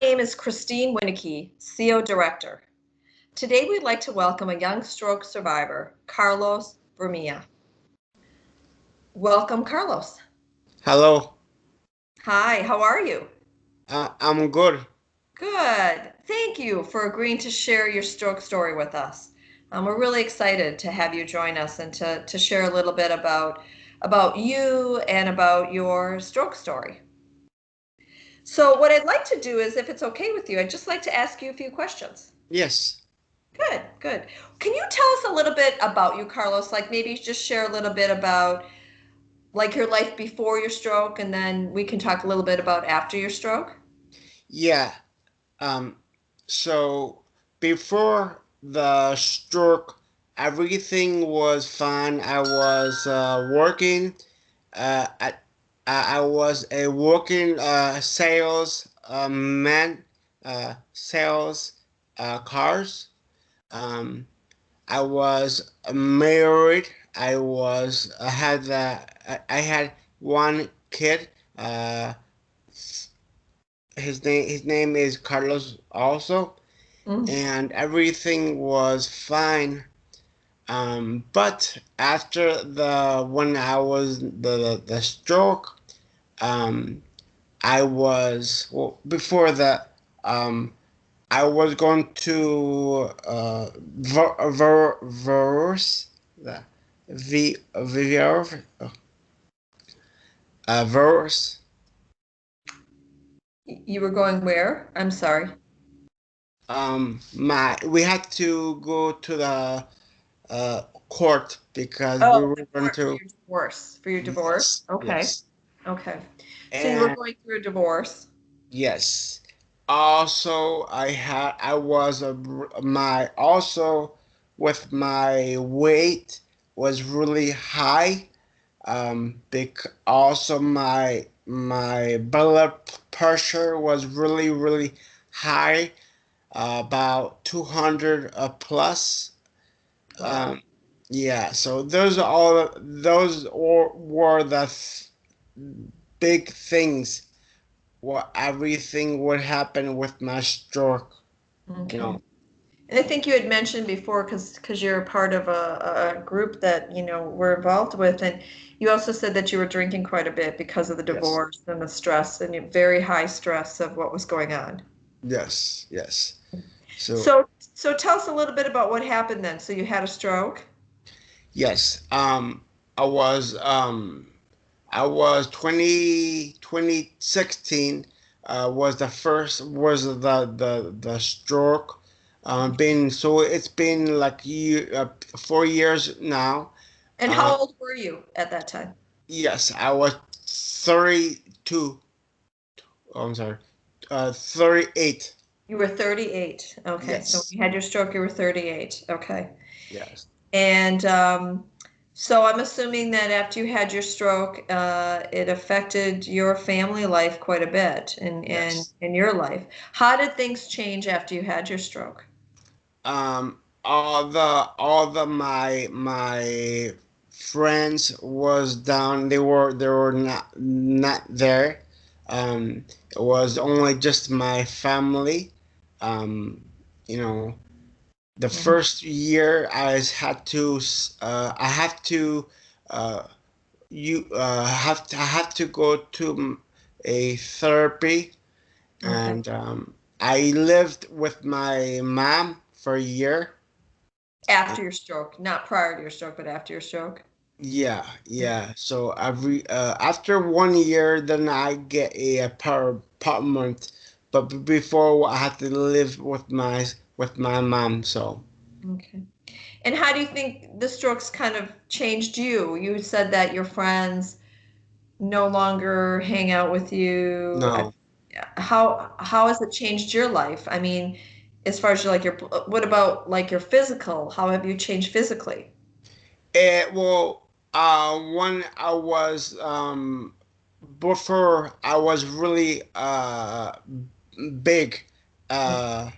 name is Christine Winicky, CO Director. Today we'd like to welcome a young stroke survivor, Carlos Bermea. Welcome, Carlos. Hello, Hi, how are you? I'm good. Good. Thank you for agreeing to share your stroke story with us. We're really excited to have you join us and to share a little bit about you and about your stroke story. So what I'd like to do is, if it's okay with you, I'd just like to ask you a few questions. Yes, Good, good. Can you tell us a little bit about you, Carlos? Like maybe just share a little bit about like your life before your stroke, and then we can talk a little bit about after your stroke. yeah. Um, so before the stroke, everything was fine. I was working. At, I was a working sales man, sales cars. Um, I was married. I had one kid. Uh, his name is Carlos also, Mm. and everything was fine. But after the when I was the stroke, um, I was well before that. I was going to verse the verse. You were going where? I'm sorry. My we had to go to the court because we Oh, were the going court for to. your divorce. For your divorce? Yes, Okay. yes, Okay. So you were and going through a divorce. yes. Also, I was my also with my weight was really high. Also my blood pressure was really high, about 200 plus. Wow. Um, yeah, so were the big things. What everything would happen with my stroke, you Okay. know. And I think you had mentioned before, because you're a part of a group that, we're involved with, and you also said that you were drinking quite a bit because of the Yes, divorce and the stress and very high stress of what was going on. yes. So So tell us a little bit about what happened then. So you had a stroke? yes, I was I was 2016 was the first was the stroke. Been so it's been like 4 years now. And Uh, how old were you at that time? yes, I was 32. Oh, I'm sorry, 38. You were 38. Okay, so when Yes, you had your stroke, you were 38. Okay. yes, And so I'm assuming that after you had your stroke, it affected your family life quite a bit yes. in your life. How did things change after you had your stroke? All the my friends was down. They were not there. It was only just my family. Um, you know, the Mhm. first year I have to uh I have to go to a therapy, Okay. and I lived with my mom for a year. After your stroke, not prior to your stroke, but after your stroke. Yeah. So after 1 year, then I get a apartment. But before I had to live with my mom. So Okay. And how do you think the strokes kind of changed you? You said that your friends no longer hang out with you. no. How has it changed your life? I mean, as far as what about like your physical? How have you changed physically? Well, when I was before I was really big. Uh,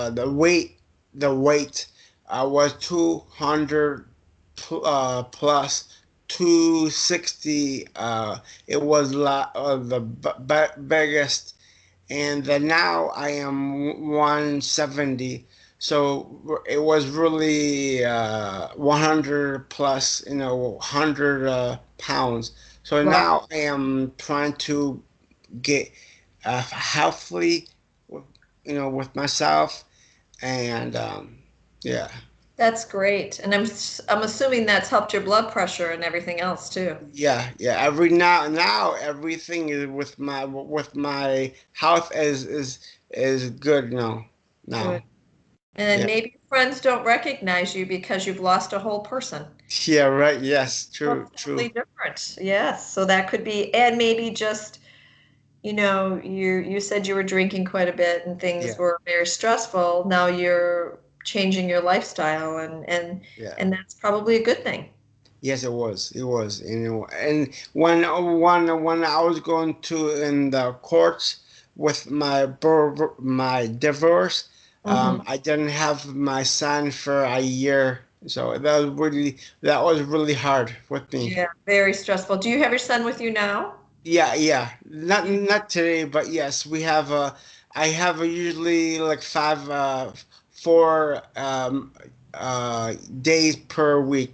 the weight I was 200 plus 260. It was the biggest, and then now I am 170. So it was really 100 plus, 100 pounds. So Wow, now I am trying to get healthy, with, with myself, and yeah. that's great. And I'm assuming that's helped your blood pressure and everything else too. Yeah. Every now everything is with my health is good Good. now. And Yeah. maybe friends don't recognize you because you've lost a whole person. Yeah, right. Yes, So true, it's totally true. different. Yes. So that could be, and maybe just, you said you were drinking quite a bit and things Yeah, were very stressful. Now you're changing your lifestyle yeah. and that's probably a good thing. Yes, it was. It was. And when I was going to in the courts with my divorce, Hmm. I didn't have my son for a year, so that was really hard with me. Yeah, very stressful. Do you have your son with you now? Yeah. Not today, but yes, we have I have usually like 4 days per week.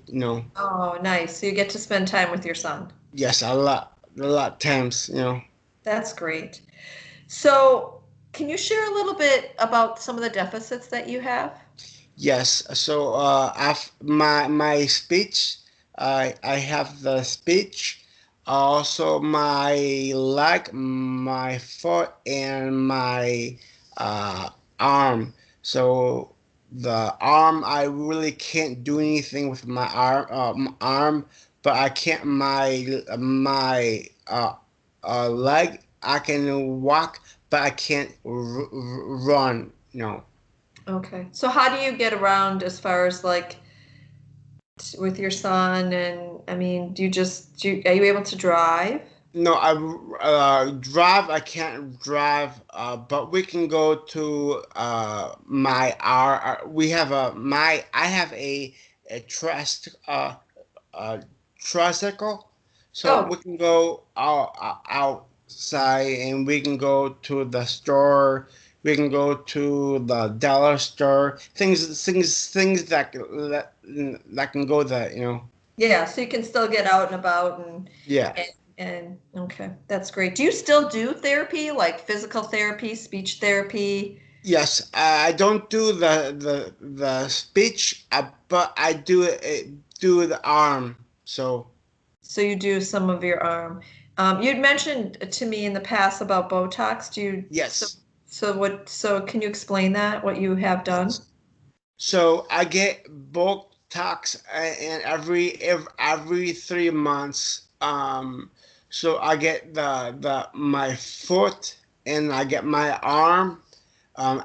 Oh, nice. So you get to spend time with your son. Yes, a lot times. That's great. So, can you share a little bit about some of the deficits that you have? Yes, so my speech, I have the speech, also my leg, my foot, and my uh, arm. So the arm, I really can't do anything with my arm, but I can't my leg. I can walk, but I can't run. Okay. So, how do you get around as far as like with your son? And I mean, are you able to drive? No, I drive. I can't drive, but we can go to my our. We have a my. I have a trust tricycle, so Oh, we can go outside and we can go to the store. We can go to the dollar store. Things that can go there. yeah. So you can still get out and about Yeah. and okay, that's great. Do you still do therapy, like physical therapy, speech therapy? Yes, I don't do the speech, but I do the arm. So So you do some of your arm. You'd mentioned to me in the past about Botox. yes, So can you explain that, what you have done? yes. So I get Botox and every 3 months. So I get the my foot and I get my arm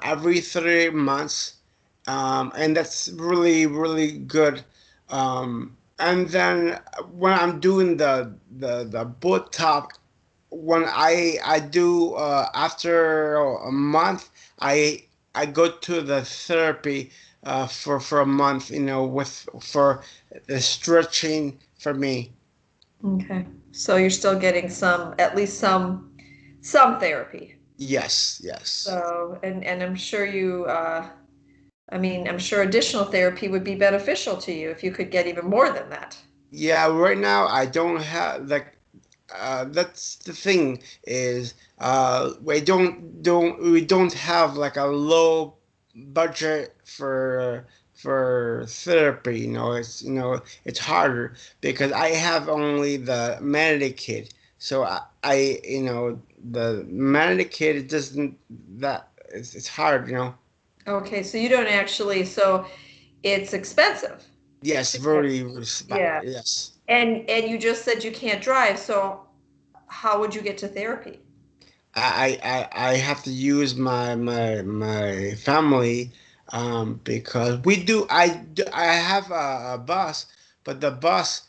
every 3 months, and that's really really good. And then when I'm doing the Botox, when I do after a month, I I go to the therapy for a month, with for the stretching for me. Okay. So you're still getting at least some therapy. Yes, yes. So, and I'm sure I mean, I'm sure additional therapy would be beneficial to you if you could get even more than that. Yeah, right now I don't have like that's the thing is we don't have like a low budget for therapy. It's harder because I have only the Medicaid. So the Medicaid doesn't that it's hard. Okay, so you don't actually, so it's expensive Yes, to get, very yeah. yes. And you just said you can't drive, so how would you get to therapy? I have to use my family, because I have a bus, but the bus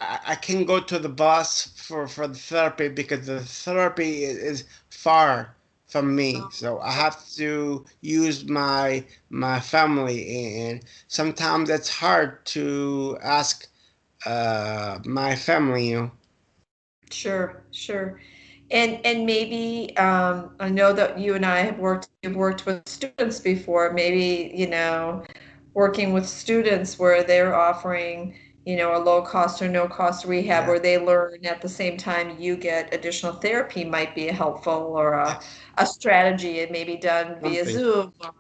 I can go to the bus for the therapy because the therapy is far from me, so I Oh, have to use my family, and sometimes it's hard to ask my family. sure, sure. And maybe I know that you and I have worked with students before. Maybe, working with students where they're offering, a low cost or no cost rehab Yeah, where they learn at the same time you get additional therapy might be helpful, or yes, a strategy. It may be done via something. Zoom, or,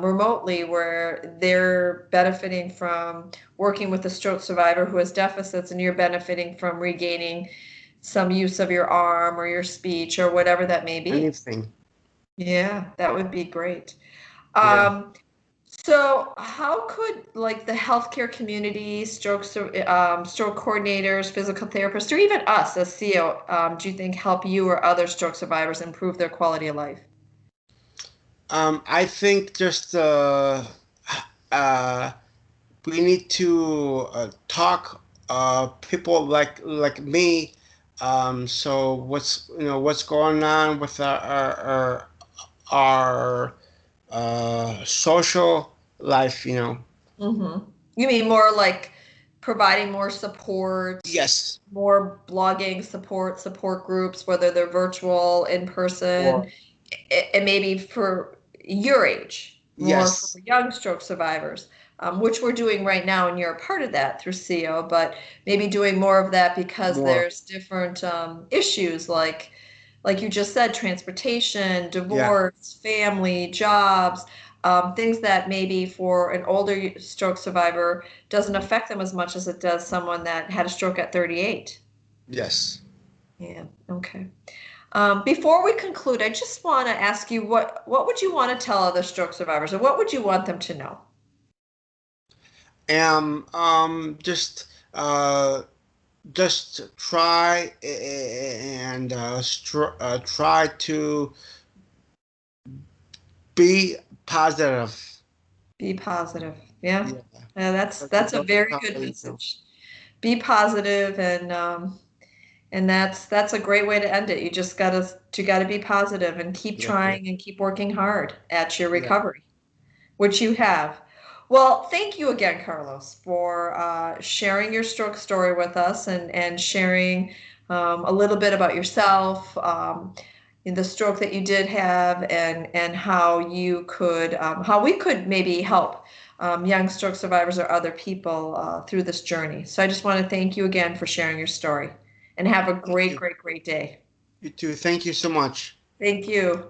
remotely, where they're benefiting from working with a stroke survivor who has deficits, and you're benefiting from regaining some use of your arm or your speech or whatever that may be. Anything. Yeah, that would be great. Yeah. Um, so how could like the healthcare community, stroke coordinators, physical therapists, or even us as CEO, do you think help you or other stroke survivors improve their quality of life? I think just uh, we need to talk people like me. So what's going on with our social life, you know. Hmm. You mean more like providing more support, Yes. more blogging support groups, whether they're virtual, in Or person, and maybe for your age, more for yes, young stroke survivors, which we're doing right now, and you're a part of that through CO, but maybe doing more of that because more. there's different issues like you just said, transportation, Yeah. divorce, family, jobs, things that maybe for an older stroke survivor doesn't affect them as much as it does someone that had a stroke at 38. Yes. Yeah, okay. Before we conclude, I just want to ask you what would you want to tell other stroke survivors, or what would you want them to know? And just try and try to be positive. Be positive. Yeah, Yeah. that's a Don't very try, good you know. message. Be positive, and that's a great way to end it. You gotta be positive and keep That's it. trying and keep working hard at your Yeah. recovery, which you have. Well, thank you again, Carlos, for sharing your stroke story with us, and sharing a little bit about yourself, in the stroke that you did have, and how we could maybe help young stroke survivors or other people through this journey. So I just want to thank you again for sharing your story, and have a Thank great, you. great, great day. You too. Thank you so much. Thank you.